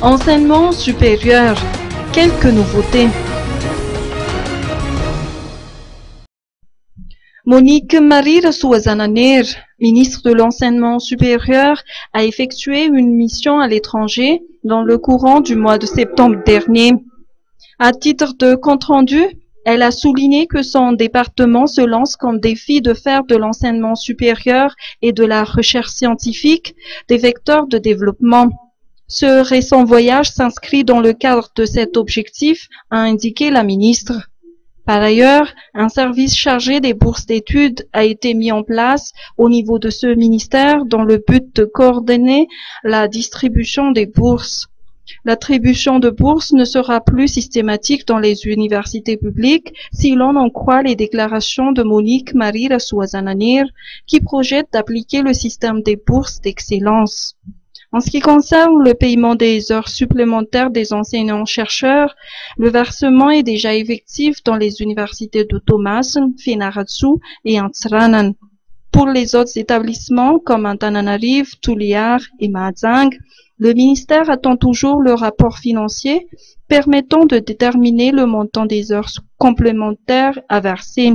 Enseignement supérieur. Quelques nouveautés. Monique Marie Rassoua-Zananer, ministre de l'Enseignement supérieur, a effectué une mission à l'étranger dans le courant du mois de septembre dernier. À titre de compte-rendu, elle a souligné que son département se lance comme défi de faire de l'enseignement supérieur et de la recherche scientifique des vecteurs de développement. Ce récent voyage s'inscrit dans le cadre de cet objectif, a indiqué la ministre. Par ailleurs, un service chargé des bourses d'études a été mis en place au niveau de ce ministère dans le but de coordonner la distribution des bourses. L'attribution de bourses ne sera plus systématique dans les universités publiques si l'on en croit les déclarations de Monique Marie Rassoua-Zananer qui projette d'appliquer le système des bourses d'excellence. En ce qui concerne le paiement des heures supplémentaires des enseignants-chercheurs, le versement est déjà effectif dans les universités de Thomasin, Fenaratsu et Antsranan. Pour les autres établissements comme Antananarive, Tuliar et Mahajang, le ministère attend toujours le rapport financier permettant de déterminer le montant des heures complémentaires à verser.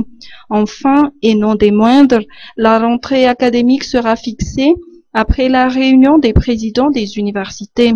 Enfin, et non des moindres, la rentrée académique sera fixée après la réunion des présidents des universités.